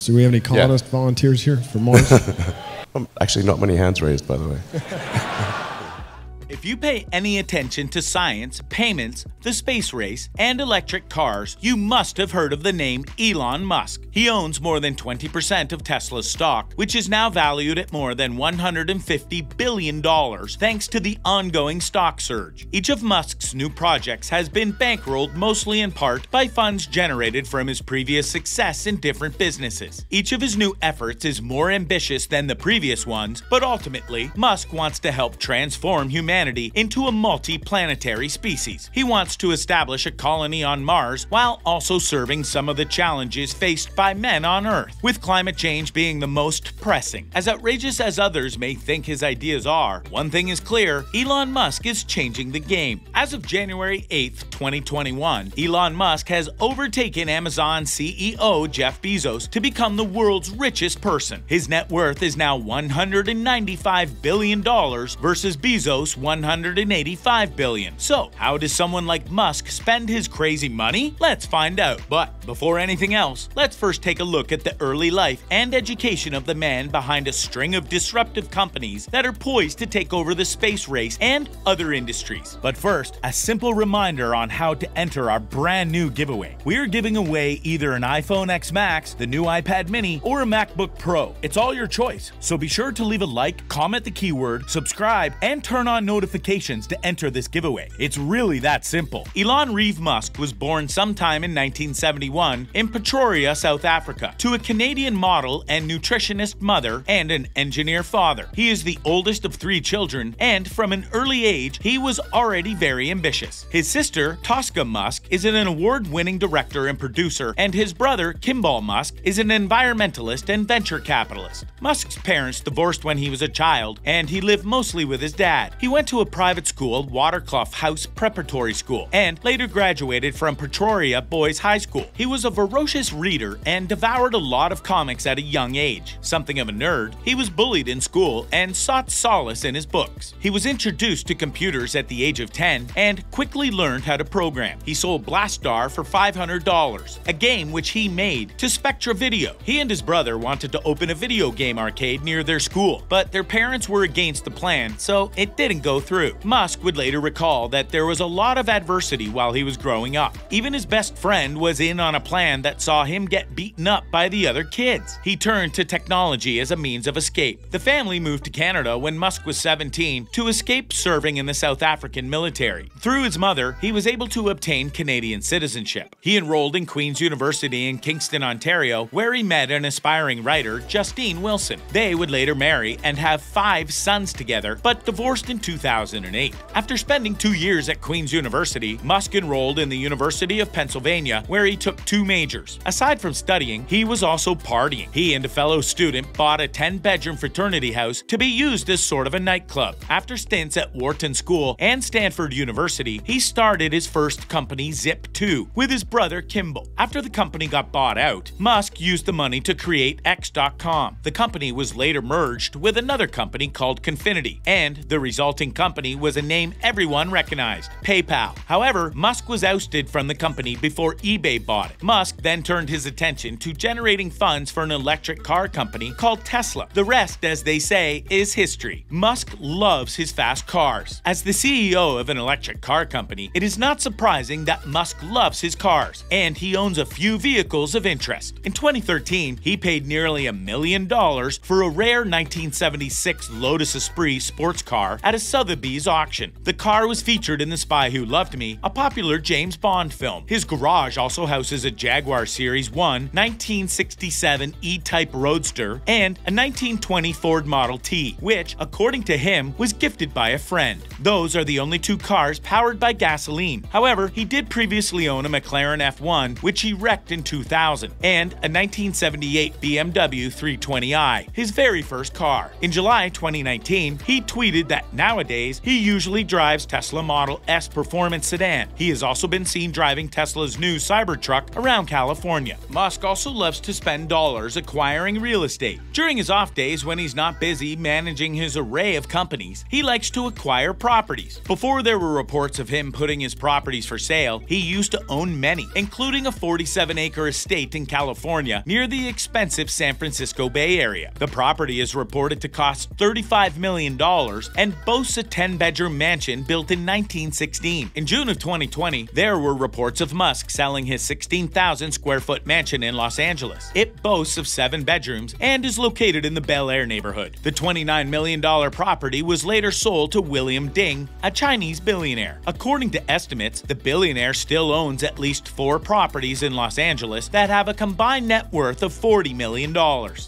So we have any colonist volunteers here for Mars? Actually, not many hands raised, by the way. If you pay any attention to science, payments, the space race, and electric cars, you must have heard of the name Elon Musk. He owns more than 20% of Tesla's stock, which is now valued at more than $150 billion thanks to the ongoing stock surge. Each of Musk's new projects has been bankrolled mostly in part by funds generated from his previous success in different businesses. Each of his new efforts is more ambitious than the previous ones, but ultimately, Musk wants to help transform humanity into a multi-planetary species. He wants to establish a colony on Mars while also serving some of the challenges faced by men on Earth, with climate change being the most pressing. As outrageous as others may think his ideas are, one thing is clear: Elon Musk is changing the game. As of January 8th, 2021, Elon Musk has overtaken Amazon CEO Jeff Bezos to become the world's richest person. His net worth is now $195 billion versus Bezos' $185 billion. So, how does someone like Musk spend his crazy money? Let's find out. But before anything else, let's first take a look at the early life and education of the man behind a string of disruptive companies that are poised to take over the space race and other industries. But first, a simple reminder on how to enter our brand new giveaway. We're giving away either an iPhone X Max, the new iPad mini, or a MacBook Pro. It's all your choice. So be sure to leave a like, comment the keyword, subscribe, and turn on notifications to enter this giveaway. It's really that simple. Elon Reeve Musk was born sometime in 1971 in Pretoria, South Africa, to a Canadian model and nutritionist mother and an engineer father. He is the oldest of 3 children, and from an early age, he was already very ambitious. His sister, Tosca Musk, is an award-winning director and producer, and his brother, Kimball Musk, is an environmentalist and venture capitalist. Musk's parents divorced when he was a child, and he lived mostly with his dad. He went to a private school, Waterclough House Preparatory School, and later graduated from Pretoria Boys High School. He was a voracious reader and devoured a lot of comics at a young age. Something of a nerd, he was bullied in school and sought solace in his books. He was introduced to computers at the age of 10 and quickly learned how to program. He sold Blastar for $500, a game which he made, to Spectra Video. He and his brother wanted to open a video game arcade near their school, but their parents were against the plan, so it didn't go through. Musk would later recall that there was a lot of adversity while he was growing up. Even his best friend was in on a plan that saw him get beaten up by the other kids. He turned to technology as a means of escape. The family moved to Canada when Musk was 17 to escape serving in the South African military. Through his mother, he was able to obtain Canadian citizenship. He enrolled in Queen's University in Kingston, Ontario, where he met an aspiring writer, Justine Wilson. They would later marry and have 5 sons together, but divorced in 2008. After spending 2 years at Queen's University, Musk enrolled in the University of Pennsylvania, where he took 2 majors. Aside from studying, he was also partying. He and a fellow student bought a 10-bedroom fraternity house to be used as sort of a nightclub. After stints at Wharton School and Stanford University, he started his first company, Zip2, with his brother Kimball. After the company got bought out, Musk used the money to create X.com. The company was later merged with another company called Confinity, and the resulting company was a name everyone recognized, PayPal. However, Musk was ousted from the company before eBay bought it. Musk then turned his attention to generating funds for an electric car company called Tesla. The rest, as they say, is history. Musk loves his fast cars. As the CEO of an electric car company, it is not surprising that Musk loves his cars, and he owns a few vehicles of interest. In 2013, he paid nearly $1 million for a rare 1976 Lotus Esprit sports car at a Sotheby's auction. The car was featured in The Spy Who Loved Me, a popular James Bond film. His garage also houses a Jaguar Series 1 1967 E-Type Roadster and a 1920 Ford Model T, which, according to him, was gifted by a friend. Those are the only 2 cars powered by gasoline. However, he did previously own a McLaren F1, which he wrecked in 2000, and a 1978 BMW 320i, his very first car. In July 2019, he tweeted that nowadays Nowadays, he usually drives Tesla Model S performance sedan. He has also been seen driving Tesla's new Cybertruck around California. Musk also loves to spend dollars acquiring real estate. During his off days when he's not busy managing his array of companies, he likes to acquire properties. Before there were reports of him putting his properties for sale, he used to own many, including a 47-acre estate in California near the expensive San Francisco Bay Area. The property is reported to cost $35 million and boasts a 10-bedroom mansion built in 1916. In June of 2020, there were reports of Musk selling his 16,000-square-foot mansion in Los Angeles. It boasts of 7 bedrooms and is located in the Bel Air neighborhood. The $29 million property was later sold to William Ding, a Chinese billionaire. According to estimates, the billionaire still owns at least 4 properties in Los Angeles that have a combined net worth of $40 million.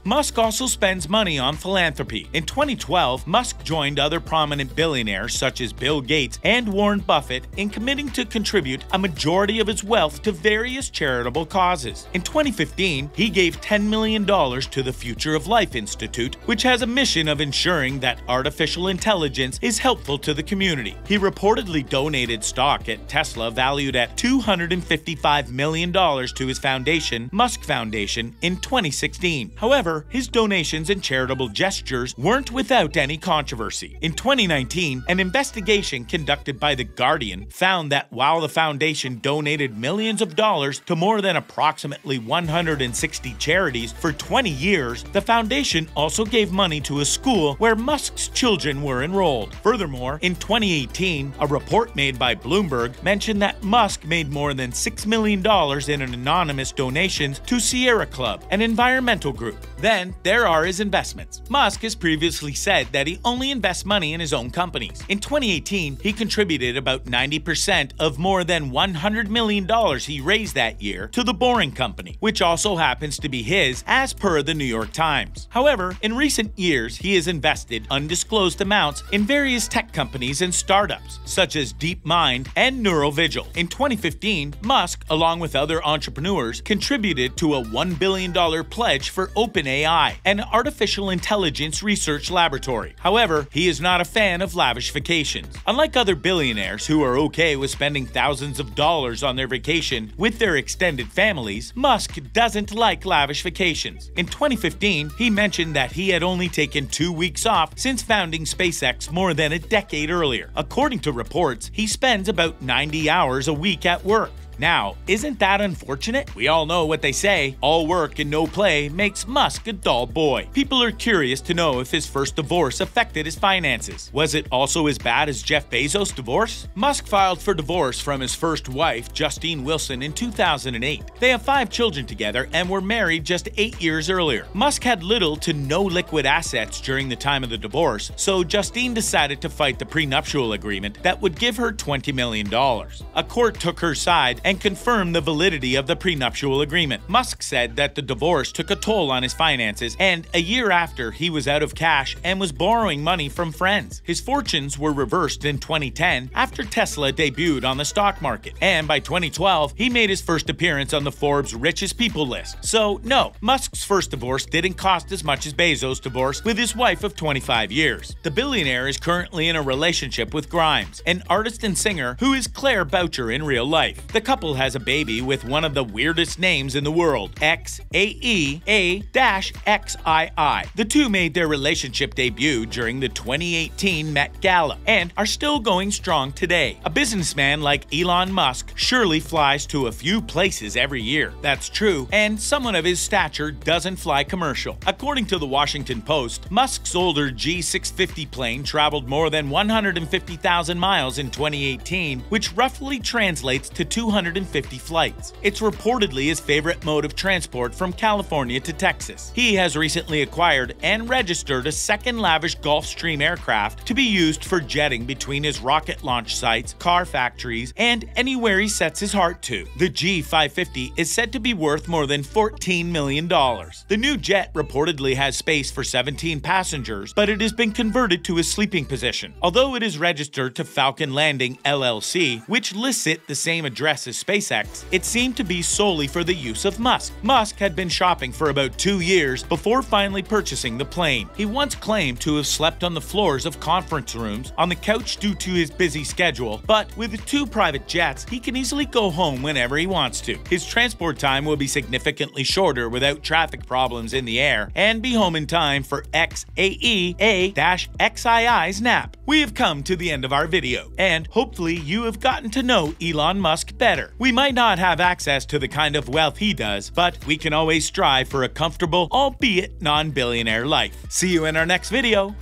Musk also spends money on philanthropy. In 2012, Musk joined other prominent billionaires such as Bill Gates and Warren Buffett in committing to contribute a majority of his wealth to various charitable causes. In 2015, he gave $10 million to the Future of Life Institute, which has a mission of ensuring that artificial intelligence is helpful to the community. He reportedly donated stock at Tesla valued at $255 million to his foundation, Musk Foundation, in 2016. However, his donations and charitable gestures weren't without any controversy. In 2019, an investigation conducted by The Guardian found that while the foundation donated millions of dollars to more than approximately 160 charities for 20 years, the foundation also gave money to a school where Musk's children were enrolled. Furthermore, in 2018, a report made by Bloomberg mentioned that Musk made more than $6 million in anonymous donations to Sierra Club, an environmental group. Then, there are his investments. Musk has previously said that he only invests money in his own companies. In 2018, he contributed about 90% of more than $100 million he raised that year to The Boring Company, which also happens to be his, as per the New York Times. However, in recent years, he has invested undisclosed amounts in various tech companies and startups, such as DeepMind and Neurovigil. In 2015, Musk, along with other entrepreneurs, contributed to a $1 billion pledge for OpenAI, an artificial intelligence research laboratory. However, he is not a fan of lavish vacations. Unlike other billionaires who are okay with spending thousands of dollars on their vacation with their extended families, Musk doesn't like lavish vacations. In 2015, he mentioned that he had only taken 2 weeks off since founding SpaceX more than a decade earlier. According to reports, he spends about 90 hours a week at work. Now, isn't that unfortunate? We all know what they say, all work and no play makes Musk a dull boy. People are curious to know if his first divorce affected his finances. Was it also as bad as Jeff Bezos' divorce? Musk filed for divorce from his first wife, Justine Wilson, in 2008. They have 5 children together and were married just 8 years earlier. Musk had little to no liquid assets during the time of the divorce, so Justine decided to fight the prenuptial agreement that would give her $20 million. A court took her side and confirmed the validity of the prenuptial agreement. Musk said that the divorce took a toll on his finances, and a year after, he was out of cash and was borrowing money from friends. His fortunes were reversed in 2010 after Tesla debuted on the stock market, and by 2012, he made his first appearance on the Forbes richest people list. So no, Musk's first divorce didn't cost as much as Bezos' divorce with his wife of 25 years. The billionaire is currently in a relationship with Grimes, an artist and singer who is Claire Boucher in real life. The couple has a baby with one of the weirdest names in the world, XAEA-XII. The two made their relationship debut during the 2018 Met Gala and are still going strong today. A businessman like Elon Musk surely flies to a few places every year. That's true, and someone of his stature doesn't fly commercial. According to the Washington Post, Musk's older G650 plane traveled more than 150,000 miles in 2018, which roughly translates to 250 flights. It's reportedly his favorite mode of transport from California to Texas. He has recently acquired and registered a second lavish Gulfstream aircraft to be used for jetting between his rocket launch sites, car factories, and anywhere he sets his heart to. The G550 is said to be worth more than $14 million. The new jet reportedly has space for 17 passengers, but it has been converted to a sleeping position. Although it is registered to Falcon Landing LLC, which lists it the same address as purchase SpaceX, it seemed to be solely for the use of Musk. Musk had been shopping for about 2 years before finally purchasing the plane. He once claimed to have slept on the floors of conference rooms, on the couch due to his busy schedule, but with 2 private jets, he can easily go home whenever he wants to. His transport time will be significantly shorter without traffic problems in the air, and be home in time for XAEA-XII's nap. We have come to the end of our video, and hopefully you have gotten to know Elon Musk better. We might not have access to the kind of wealth he does, but we can always strive for a comfortable, albeit non-billionaire life. See you in our next video.